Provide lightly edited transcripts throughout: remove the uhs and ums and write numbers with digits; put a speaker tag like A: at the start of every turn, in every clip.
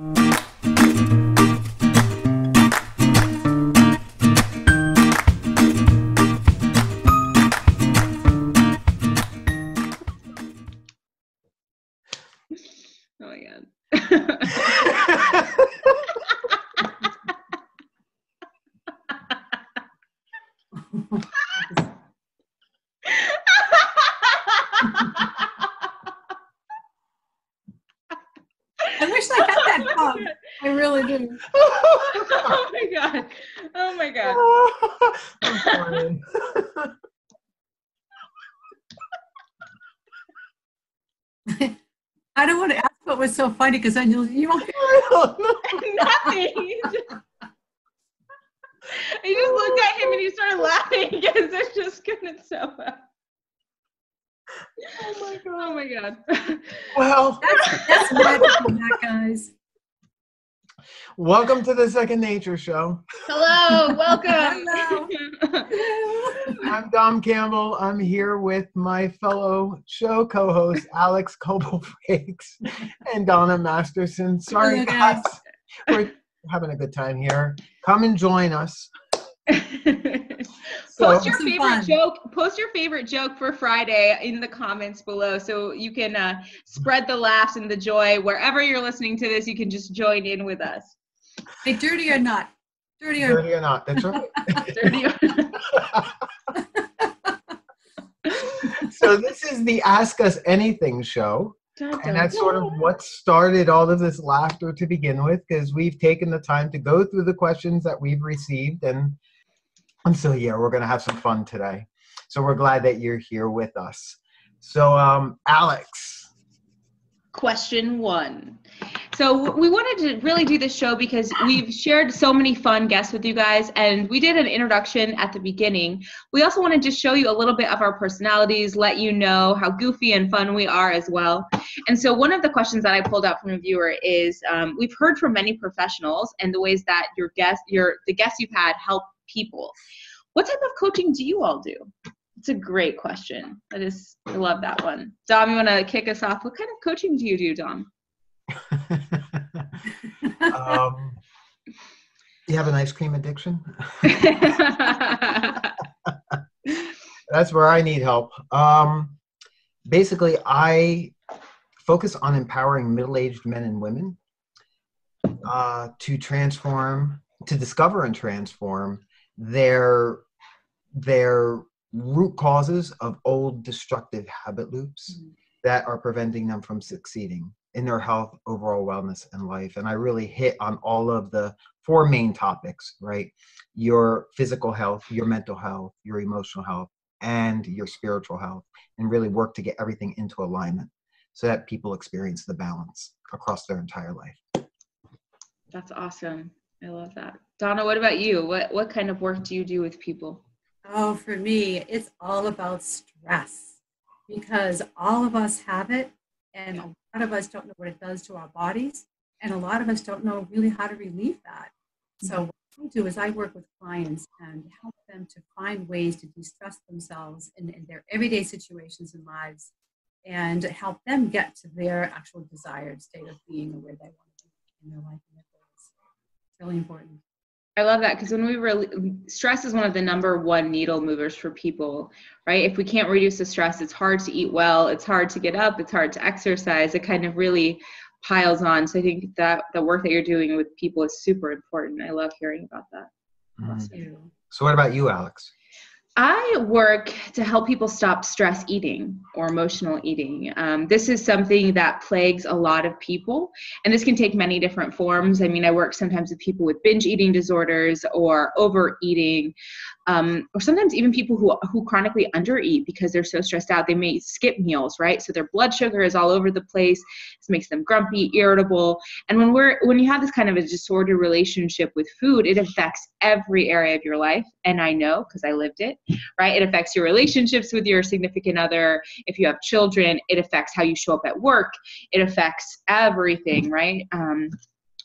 A: Oh my God.
B: I wish I had that pump. I really do.
A: Oh my God. Oh my God.
C: I'm crying.
B: I don't want to ask what was so funny because I knew you won't.
A: Nothing. You just looked at him and you started laughing because it's just getting so bad.
C: Oh my God.
A: Oh my God.
C: Well,
B: That's magical, that, guys.
C: welcome to the Second Nature Show.
A: Hello, welcome.
B: Hello.
C: I'm Dom Campbell. I'm here with my fellow show co-host, Alyx Breaks and Donna Masterson. Sorry,
B: Hello, guys.
C: We're having a good time here. Come and join us.
A: Post your
B: Some
A: favorite
B: fun.
A: joke. Post your favorite joke for Friday in the comments below, so you can spread the laughs and the joy wherever you're listening to this. You can just join in with us.
B: Hey, dirty or not? Dirty or
C: Dirty or not, that's right.
A: Dirty or
C: So this is the Ask Us Anything show.
A: Dun,
C: And
A: dun,
C: that's sort of
A: dun.
C: what started all of this laughter to begin with, because we've taken the time to go through the questions that we've received. And so, yeah, we're going to have some fun today. So we're glad that you're here with us. So, Alyx.
A: Question 1. So we wanted to really do this show because we've shared so many fun guests with you guys, and we did an introduction at the beginning. We also wanted to show you a little bit of our personalities, let you know how goofy and fun we are as well. And so one of the questions that I pulled out from a viewer is, we've heard from many professionals and the ways that the guests you've had help people. What type of coaching do you all do? It's a great question. I love that one. Dom, you want to kick us off? What kind of coaching do you do, Dom?
C: You have an ice cream addiction? That's where I need help. Basically, I focus on empowering middle-aged men and women to discover and transform their root causes of old destructive habit loops that are preventing them from succeeding in their health, overall wellness, and life. And I really hit on all of the 4 main topics, right? Your physical health, your mental health, your emotional health, and your spiritual health, and really work to get everything into alignment so that people experience the balance across their entire life.
A: That's awesome. I love that. Donna, what about you? What kind of work do you do with people?
B: Oh, for me, it's all about stress, because all of us have it, and a lot of us don't know what it does to our bodies, and a lot of us don't know really how to relieve that. So what I do is I work with clients and help them to find ways to de-stress themselves in their everyday situations and lives, and help them get to their actual desired state of being or where they want to be in their life and their goals. It's really important.
A: I love that, because stress is one of the #1 needle movers for people, right? If we can't reduce the stress, it's hard to eat well, it's hard to get up, it's hard to exercise. It kind of really piles on. So I think that the work that you're doing with people is super important. I love hearing about that.
B: Awesome.
C: So what about you, Alyx?
A: I work to help people stop stress eating or emotional eating. This is something that plagues a lot of people, and this can take many different forms. I mean, I work sometimes with people with binge eating disorders or overeating, or sometimes even people who chronically undereat because they're so stressed out. They may skip meals, right? So their blood sugar is all over the place. This makes them grumpy, irritable. And when you have this kind of a disordered relationship with food, it affects every area of your life. And I know, because I lived it, right? It affects your relationships with your significant other. If you have children, it affects how you show up at work. It affects everything, right?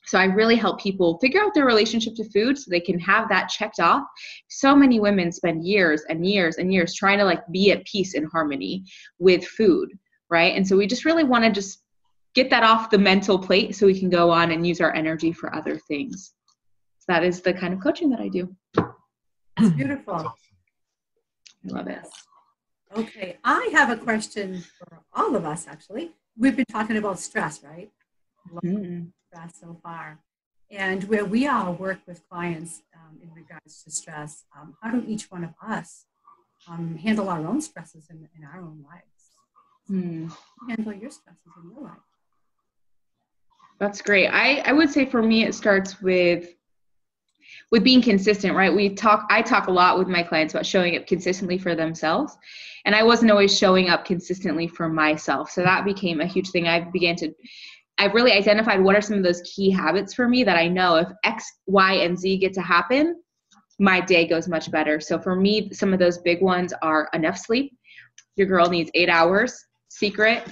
A: So I really help people figure out their relationship to food so they can have that checked off. So many women spend years and years and years trying to be at peace and harmony with food, right? And so we just really want to just get that off the mental plate so we can go on and use our energy for other things. So that is the kind of coaching that I do.
B: It's beautiful.
A: I love it.
B: Okay, I have a question for all of us, actually. We've been talking about stress, right? Stress so far. And where we all work with clients in regards to stress, how do each one of us handle our own stresses in our own lives? Handle your stresses in your life.
A: That's great. I would say for me, it starts with being consistent, right? I talk a lot with my clients about showing up consistently for themselves. And I wasn't always showing up consistently for myself. So that became a huge thing. I really identified what are some of those key habits for me that I know if X, Y, and Z get to happen, my day goes much better. So for me, some of those big ones are enough sleep. Your girl needs 8 hours. Secret,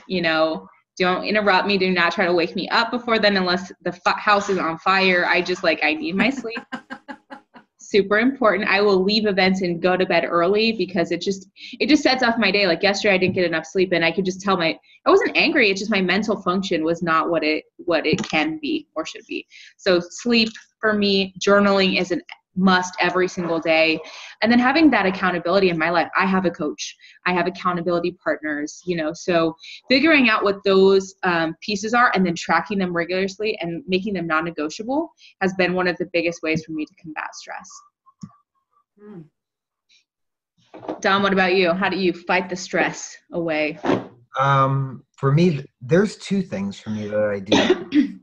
A: don't interrupt me. Do not try to wake me up before then unless the house is on fire. I need my sleep. Super important. I will leave events and go to bed early because it just sets off my day. Like yesterday I didn't get enough sleep and I could just tell I wasn't angry. It's just my mental function was not what it can be or should be. So sleep for me, journaling is a must every single day. And then having that accountability in my life. I have a coach. I have accountability partners, so figuring out what those pieces are and then tracking them regularly and making them non-negotiable has been one of the biggest ways for me to combat stress. Dom, what about you? How do you fight the stress away?
C: For me, there's 2 things for me that I do.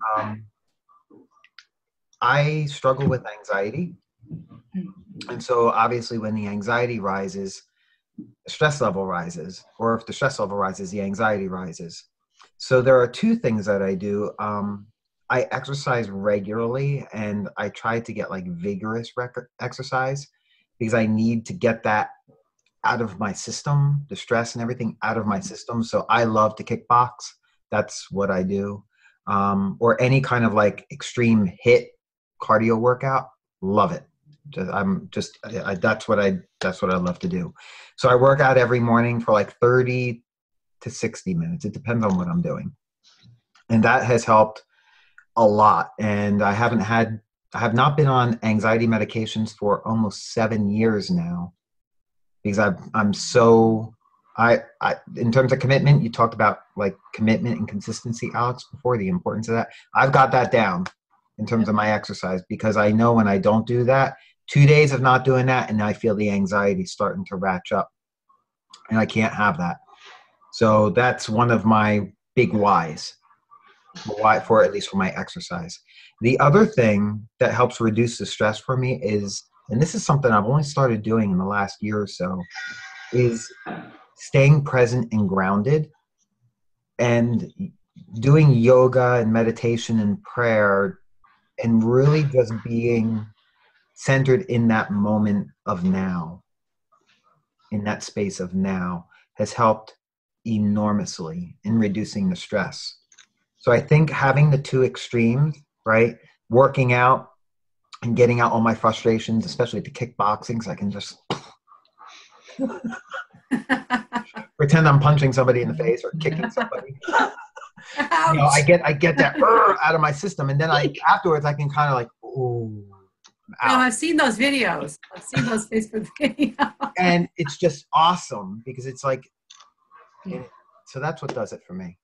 C: I struggle with anxiety. And so obviously when the anxiety rises, the stress level rises, or if the stress level rises, the anxiety rises. So there are 2 things that I do. I exercise regularly and I try to get like vigorous exercise because I need to get that out of my system, the stress and everything out of my system. So I love to kickbox. That's what I do. Or any kind of like extreme HIIT cardio workout. Love it. That's what I love to do. So I work out every morning for like 30 to 60 minutes. It depends on what I'm doing. And that has helped a lot. And I have not been on anxiety medications for almost 7 years now because I'm so, in terms of commitment, you talked about like commitment and consistency, Alyx, before, the importance of that. I've got that down in terms of my exercise because I know when I don't do that, 2 days of not doing that, and I feel the anxiety starting to ratchet up, and I can't have that. So that's one of my big whys, for at least for my exercise. The other thing that helps reduce the stress for me is, and this is something I've only started doing in the last year or so, is staying present and grounded, and doing yoga and meditation and prayer, and really just being centered in that moment of now, in that space of now, has helped enormously in reducing the stress. So I think having the 2 extremes, right? Working out and getting out all my frustrations, especially the kickboxing, so I can just pretend I'm punching somebody in the face or kicking somebody. I get that out of my system, and then afterwards I can kind of like, ooh.
B: No, I've seen those videos. I've seen those Facebook videos.
C: And it's just awesome because it's like, so that's what does it for me.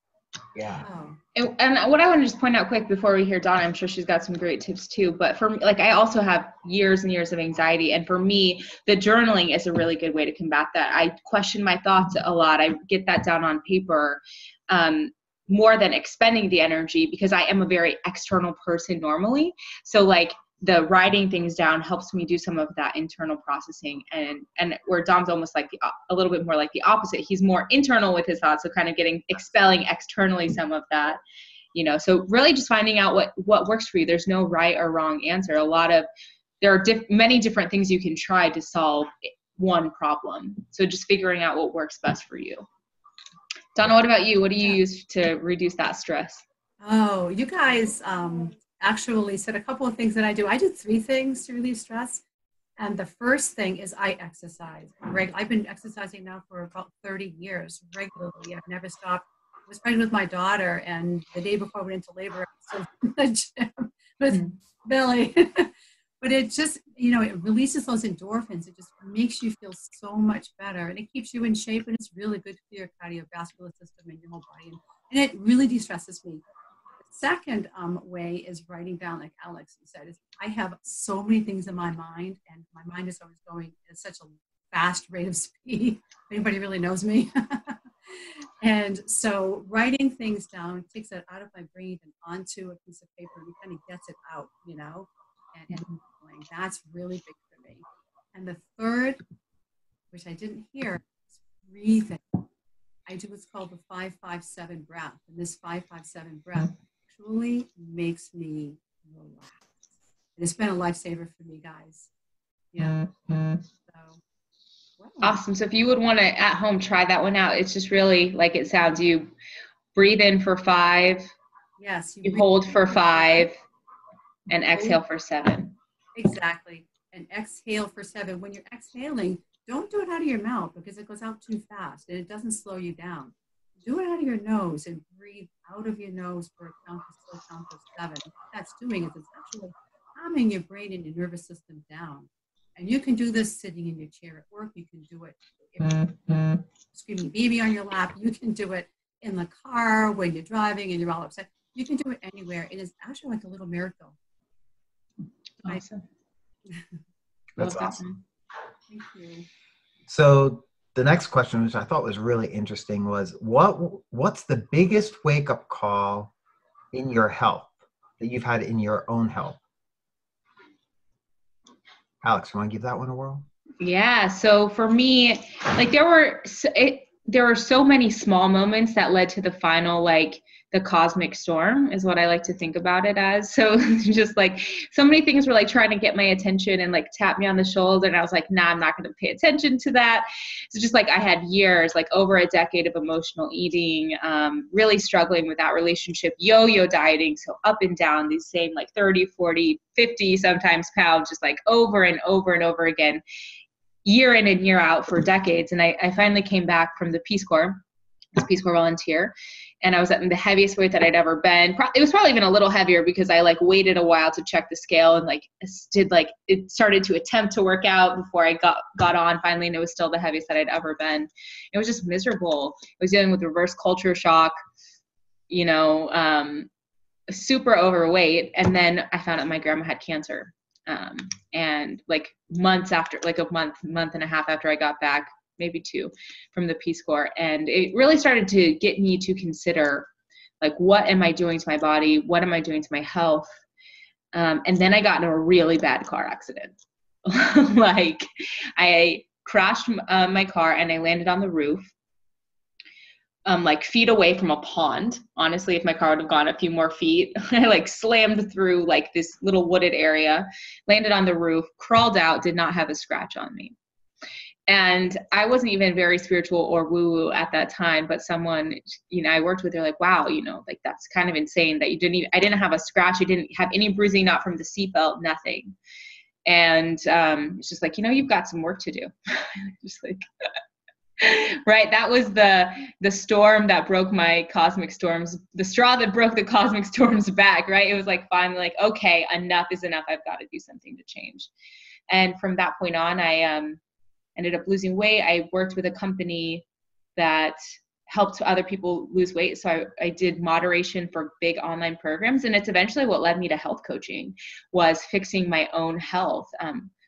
C: Yeah.
A: Oh. And what I want to just point out quick before we hear Donna, I'm sure she's got some great tips too, but for me, like I also have years and years of anxiety. And for me, the journaling is a really good way to combat that. I question my thoughts a lot. I get that down on paper. More than expending the energy because I am a very external person normally. So like the writing things down helps me do some of that internal processing, and where Dom's almost like a little bit more like the opposite. He's more internal with his thoughts. So kind of expelling externally some of that, so really just finding out what works for you. There's no right or wrong answer. There are many different things you can try to solve one problem. So just figuring out what works best for you. Donna, what about you? What do you use to reduce that stress?
B: Oh, you guys actually said a couple of things that I do. I do 3 things to relieve stress. And the first thing is I exercise. I've been exercising now for about 30 years regularly. I've never stopped was pregnant with my daughter, and the day before I went into labor, I was in the gym with Billy. But it just, you know, it releases those endorphins. It just makes you feel so much better, and it keeps you in shape, and it's really good for your cardiovascular system and your whole body. And it really de-stresses me. The second way is writing down, like Alyx said, is I have so many things in my mind, and my mind is always going at such a fast rate of speed. Anybody really knows me. And so writing things down takes it out of my brain and onto a piece of paper, and it kind of gets it out, you know, and that's really big for me. And the third, which I didn't hear, is breathing. I do what's called the 5-5-7 breath, and this 5-5-7 breath actually makes me relax. And it's been a lifesaver for me, guys. Yeah. So, wow.
A: Awesome. So if you would want to at home try that one out, it's just really like it sounds. You breathe in for 5.
B: Yes.
A: You hold for 5 and exhale for 7.
B: Exactly. And exhale for 7. When you're exhaling, don't do it out of your mouth because it goes out too fast and it doesn't slow you down. Do it out of your nose and breathe out of your nose for a count of 7. What that's doing is it's actually calming your brain and your nervous system down. And you can do this sitting in your chair at work. You can do it if you're screaming baby on your lap. You can do it in the car when you're driving and you're all upset. You can do it anywhere. It is actually like a little miracle.
A: Awesome.
C: That's awesome.
B: Thank you.
C: So the next question, which I thought was really interesting, was what's the biggest wake-up call in your health that you've had in your own health? Alyx, you want to give that one a whirl?
A: Yeah. So for me, like there were so many small moments that led to the final, like the cosmic storm is what I like to think about it as. So just like so many things were like trying to get my attention and like tap me on the shoulder. And I was like, nah, I'm not going to pay attention to that. So just like I had years, like over a decade of emotional eating, really struggling with that relationship, yo-yo dieting. So up and down these same like 30, 40, 50, sometimes pounds, just like over and over and over again, year in and year out for decades. And I finally came back from the Peace Corps, as Peace Corps volunteer. And I was at the heaviest weight that I'd ever been. It was probably even a little heavier because I like waited a while to check the scale and it started to attempt to work out before I got on finally. And it was still the heaviest that I'd ever been. It was just miserable. I was dealing with reverse culture shock, super overweight. And then I found out my grandma had cancer. And like months after, like a month and a half after I got back, maybe 2 from the Peace Corps. And it really started to get me to consider, like, what am I doing to my body? What am I doing to my health? And then I got in a really bad car accident. Like I crashed my car and I landed on the roof, like feet away from a pond. Honestly, if my car would have gone a few more feet, I like slammed through like this little wooded area, landed on the roof, crawled out, did not have a scratch on me. And I wasn't even very spiritual or woo-woo at that time, but someone, I worked with, they're like, wow, like that's kind of insane that I didn't have a scratch. You didn't have any bruising, not from the seatbelt, nothing. And it's just like, you've got some work to do. Just like, right. That was the storm that broke my cosmic storms, the straw that broke the cosmic storm's back, right? It was like, finally like, okay, enough is enough. I've got to do something to change. And from that point on, I ended up losing weight. I worked with a company that helped other people lose weight. So I did moderation for big online programs. And it's eventually what led me to health coaching, was fixing my own health.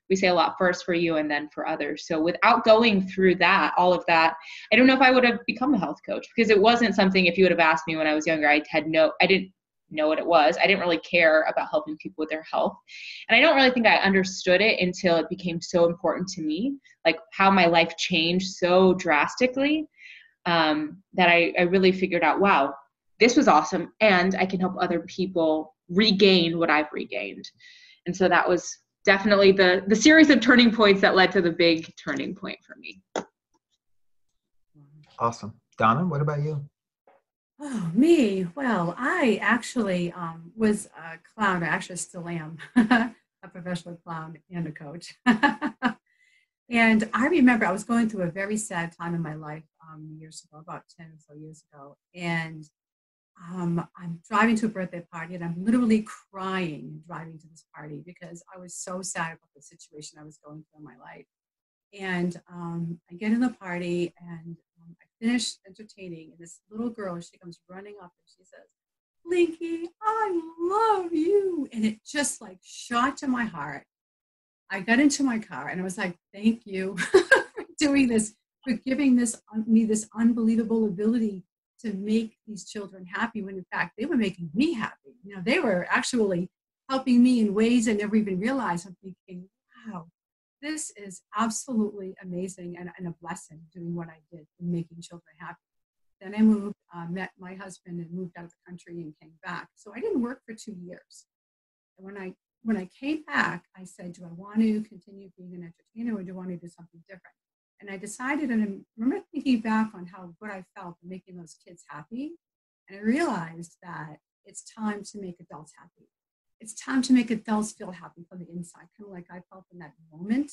A: We say a lot, first for you and then for others. So without going through all of that, I don't know if I would have become a health coach, because it wasn't something, if you would have asked me when I was younger, I didn't know what it was. I didn't really care about helping people with their health. And I don't really think I understood it until it became so important to me, like how my life changed so drastically, that I really figured out, wow, this was awesome. And I can help other people regain what I've regained. And so that was definitely the series of turning points that led to the big turning point for me.
C: Awesome. Donna, what about you?
B: Oh, me. Well, I actually was a clown. I actually still am a professional clown and a coach. And I remember I was going through a very sad time in my life. years ago, about 10 or so years ago. And I'm driving to a birthday party and I'm literally crying driving to this party because I was so sad about the situation I was going through in my life. And I get in the party and I finish entertaining. And this little girl, she comes running up and she says, Blinky, I love you. And it just like shot to my heart. I got into my car and I was like, thank you for doing this, for giving me this unbelievable ability to make these children happy when in fact they were making me happy. You know, they were actually helping me in ways I never even realized. I'm thinking, wow, this is absolutely amazing and a blessing doing what I did in making children happy. Then I moved, met my husband and moved out of the country and came back. So I didn't work for 2 years. And when I came back, I said, do I want to continue being an entertainer or do I want to do something different? And I decided, and I remember thinking back on how good I felt in making those kids happy. And I realized that it's time to make adults happy. It's time to make adults feel happy from the inside, kind of like I felt in that moment.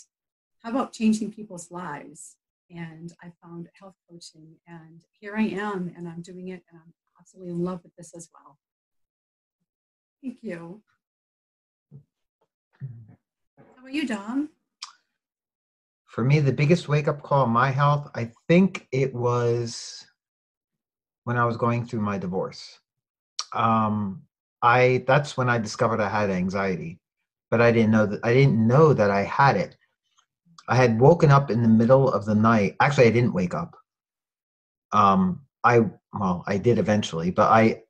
B: How about changing people's lives? And I found health coaching, and here I am, and I'm doing it, and I'm absolutely in love with this as well. Thank you. How about you, Dom?
C: For me, the biggest wake-up call in my health, I think it was when I was going through my divorce. That's when I discovered I had anxiety, but I didn't know that I had it. I had woken up in the middle of the night. Actually, I didn't wake up. I did eventually, but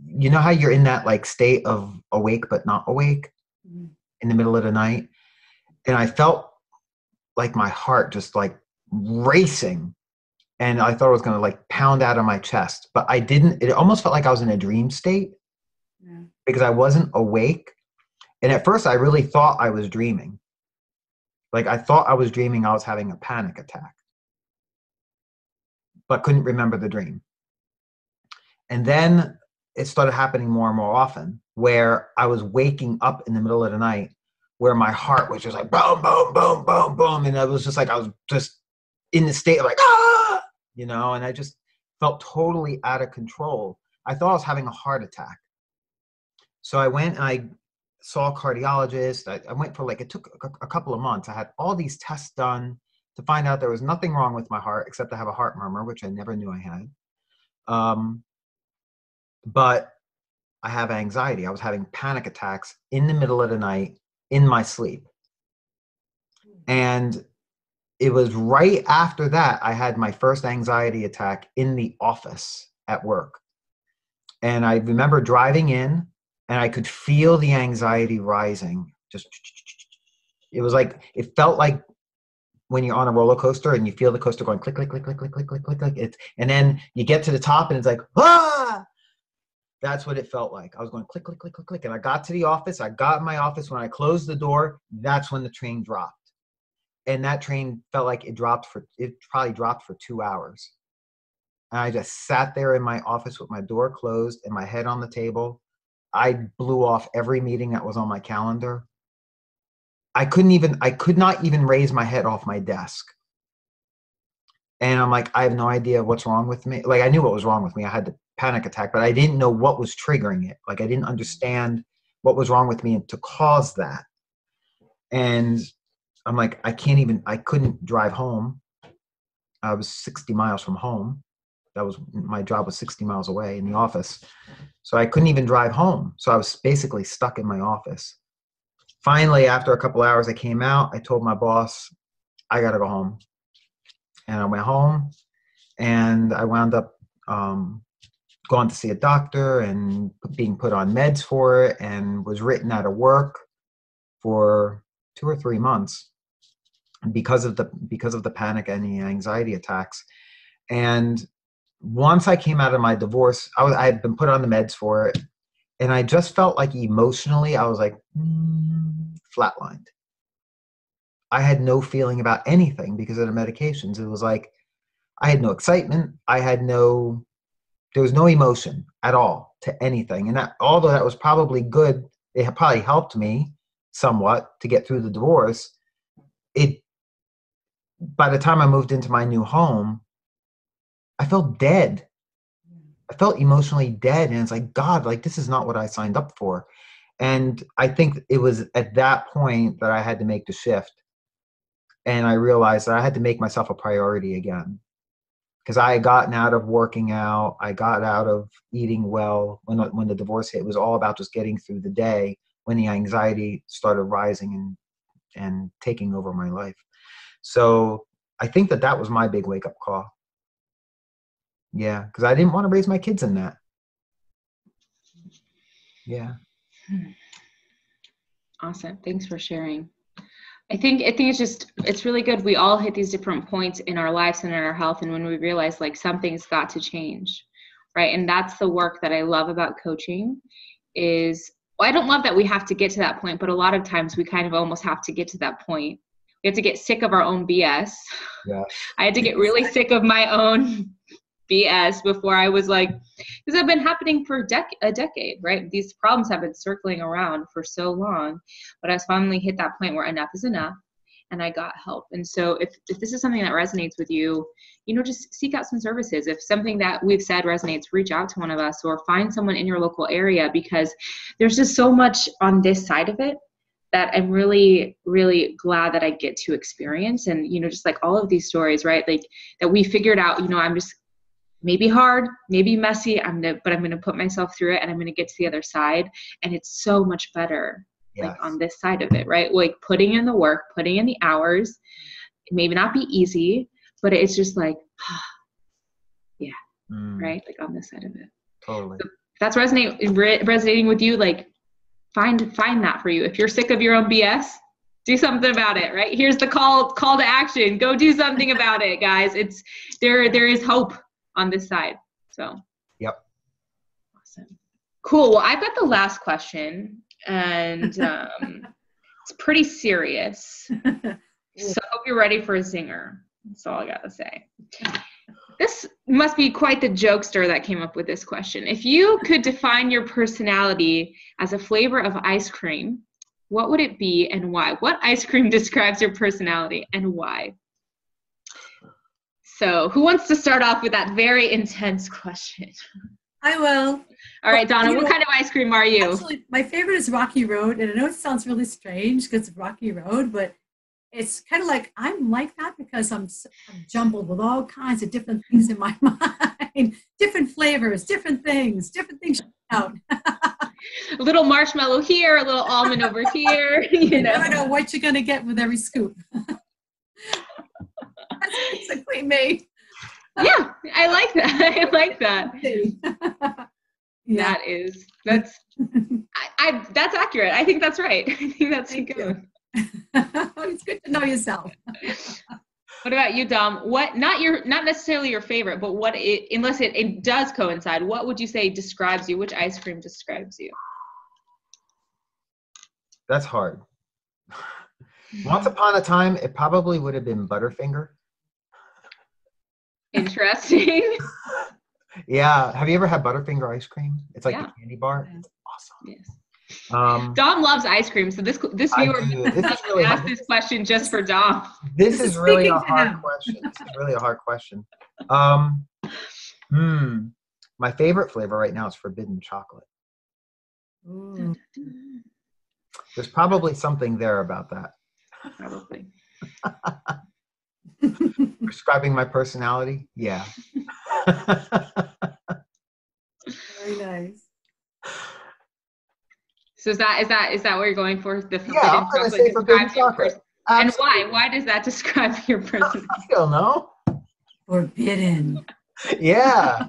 C: you know how you're in that like state of awake but not awake in the middle of the night, and I felt like my heart just like racing, and I thought it was going to like pound out of my chest, but I didn't. It almost felt like I was in a dream state because I wasn't awake. And at first I really thought I was dreaming. Like I thought I was dreaming I was having a panic attack, but couldn't remember the dream. And then it started happening more and more often where I was waking up in the middle of the night where my heart was just like boom, boom, boom, boom, boom. And it was just like, I was just in the state of like, ah, you know, and I just felt totally out of control. I thought I was having a heart attack. So I went and I saw a cardiologist. I went for it took a couple of months. I had all these tests done to find out there was nothing wrong with my heart except I have a heart murmur, which I never knew I had. But I have anxiety. I was having panic attacks in the middle of the night in my sleep. And it was right after that I had my first anxiety attack in the office at work. And I remember driving in and I could feel the anxiety rising. It felt like when you're on a roller coaster and you feel the coaster going click, click, click, click, click, click, click, click, click. And then you get to the top and it's like, ah! That's what it felt like. I was going click, click, click, click, click. And I got to the office. I got in my office. When I closed the door, that's when the train dropped. And that train felt like it probably dropped for 2 hours. And I just sat there in my office with my door closed and my head on the table. I blew off every meeting that was on my calendar. I could not even raise my head off my desk. And I'm like, I have no idea what's wrong with me. Like I knew what was wrong with me. I had the panic attack, but I didn't know what was triggering it. Like I didn't understand what was wrong with me to cause that. And I'm like, I couldn't drive home. I was 60 miles from home. My job was 60 miles away in the office. So I couldn't even drive home. So I was basically stuck in my office. Finally, after a couple hours, I came out. I told my boss, I got to go home. And I went home and I wound up going to see a doctor and being put on meds for it and was written out of work for 2 or 3 months because of the panic and the anxiety attacks. And once I came out of my divorce, I had been put on the meds for it. And I just felt like emotionally, I was like flatlined. I had no feeling about anything because of the medications. It was like, I had no excitement. There was no emotion at all to anything. And although that was probably good, it probably helped me somewhat to get through the divorce. By the time I moved into my new home, I felt dead. I felt emotionally dead. And it's like, God, like, this is not what I signed up for. And I think it was at that point that I had to make the shift. And I realized that I had to make myself a priority again. Because I had gotten out of working out. I got out of eating well. When the divorce hit, it was all about just getting through the day, when the anxiety started rising and taking over my life. So I think that was my big wake-up call. Yeah, because I didn't want to raise my kids in that. Yeah.
A: Awesome. Thanks for sharing. I think it's really good. We all hit these different points in our lives and in our health, and when we realize like something's got to change, right? And that's the work that I love about coaching is, well, I don't love that we have to get to that point, but a lot of times we kind of almost have to get to that point. We have to get sick of our own BS.
C: Yeah.
A: I had to get really sick of my own BS before I was like, because I've been happening for a decade, right? These problems have been circling around for so long, but I finally hit that point where enough is enough, and I got help. And so if this is something that resonates with you, just seek out some services. If something that we've said resonates, reach out to one of us or find someone in your local area, because there's just so much on this side of it that I'm really, really glad that I get to experience. And, just like all of these stories, right? Like that we figured out, I'm just maybe hard, maybe messy, but I'm going to put myself through it, and I'm going to get to the other side. And it's so much better,
C: Yes.
A: like on this side of it, right? Like putting in the work, putting in the hours. It may not be easy, but it's just like, yeah, right? Like on this side of it.
C: Totally.
A: So if that's resonating with you, like find that for you. If you're sick of your own BS, do something about it, right? Here's the call to action. Go do something about it, guys. There is hope on this side. So,
C: yep.
A: Awesome. Cool. Well, I've got the last question, and it's pretty serious. So I hope you're ready for a zinger. That's all I got to say. This must be quite the jokester that came up with this question. If you could define your personality as a flavor of ice cream, what would it be and why? What ice cream describes your personality and why? So who wants to start off with that very intense question?
B: I will.
A: All right, Donna, what kind of ice cream are you?
B: Actually, my favorite is Rocky Road. And I know it sounds really strange because it's Rocky Road, but it's kind of like, I'm like that because I'm jumbled with all kinds of different things in my mind, different flavors, different things out.
A: A little marshmallow here, a little almond over here.
B: You never know what you're going to get with every scoop. That's basically me.
A: Yeah, I like that. I like that.
B: Yeah.
A: That's accurate. I think that's right. I think that's good.
B: It's good to know yourself.
A: What about you, Dom? Not necessarily your favorite, but unless it does coincide, what would you say describes you? Which ice cream describes you?
C: That's hard. Once upon a time, it probably would have been Butterfinger.
A: Interesting.
C: Yeah. Have you ever had Butterfinger ice cream? It's like a candy bar. It's awesome.
A: Yes. Dom loves ice cream, so this viewer really asked this question just for Dom.
C: This is really a hard question. This is really a hard question. My favorite flavor right now is forbidden chocolate.
B: Ooh.
C: There's probably something there about that.
A: Probably.
C: Describing my personality? Yeah.
B: Very nice.
A: So is that what you're going for? The forbidden
C: I'm going to say forbidden chocolate.
A: And why? Why does that describe your personality?
C: I don't know.
B: Forbidden.
C: Yeah.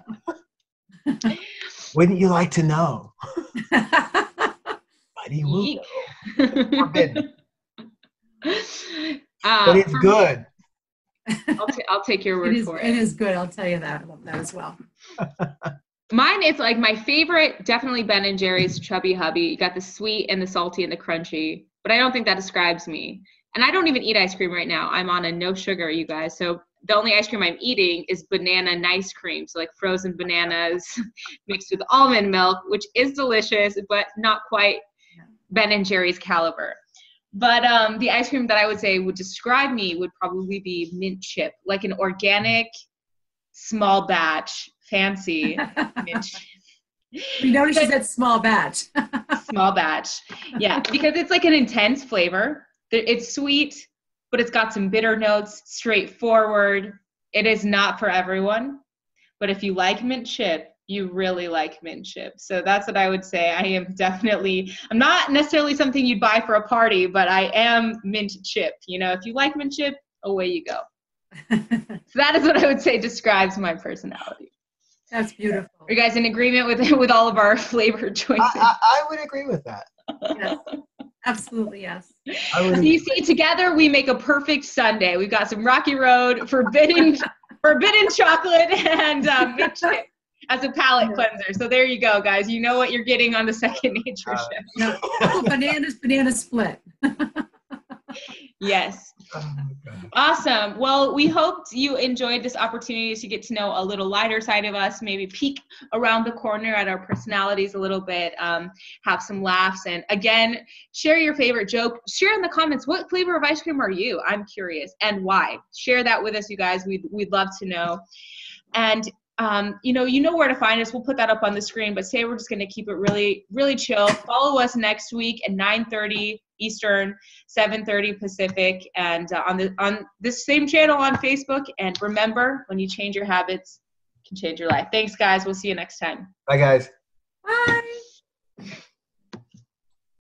C: Wouldn't you like to know? Buddy will know. Forbidden. But it's good.
A: I'll take your word for it.
B: It is good. I'll tell you that. I love that as well.
A: Mine is like my favorite, definitely Ben & Jerry's Chubby Hubby. You got the sweet and the salty and the crunchy, but I don't think that describes me. And I don't even eat ice cream right now. I'm on a no sugar, you guys. So the only ice cream I'm eating is banana nice cream. So like frozen bananas mixed with almond milk, which is delicious, but not quite Ben & Jerry's caliber. But the ice cream that I would say would describe me would probably be mint chip, like an organic small batch, fancy mint chip.
B: We noticed she said small batch.
A: Small batch. Yeah, because it's like an intense flavor. It's sweet, but it's got some bitter notes, straightforward. It is not for everyone, but if you like mint chip, you really like mint chip. So that's what I would say. I'm not necessarily something you'd buy for a party, but I am mint chip. You know, if you like mint chip, away you go. So that is what I would say describes my personality.
B: That's beautiful.
A: Are you guys in agreement with all of our flavor choices?
C: I would agree with that.
B: Yes, absolutely, yes.
A: You see, together we make a perfect sundae. We've got some Rocky Road, forbidden chocolate, and mint chip as a palate cleanser. So there you go, guys. You know what you're getting on the Second Nature Chef.
B: No, banana split.
A: Yes. Awesome. Well, we hoped you enjoyed this opportunity to get to know a little lighter side of us, maybe peek around the corner at our personalities a little bit, have some laughs. And again, share your favorite joke. Share in the comments, what flavor of ice cream are you? I'm curious, and why. Share that with us, you guys. We'd love to know. And you know where to find us. We'll put that up on the screen, but today we're just going to keep it really, really chill. Follow us next week at 9:30 Eastern, 7:30 Pacific, and on this same channel on Facebook. And remember, when you change your habits, you can change your life. Thanks, guys. We'll see you next time.
C: Bye, guys.
B: Bye.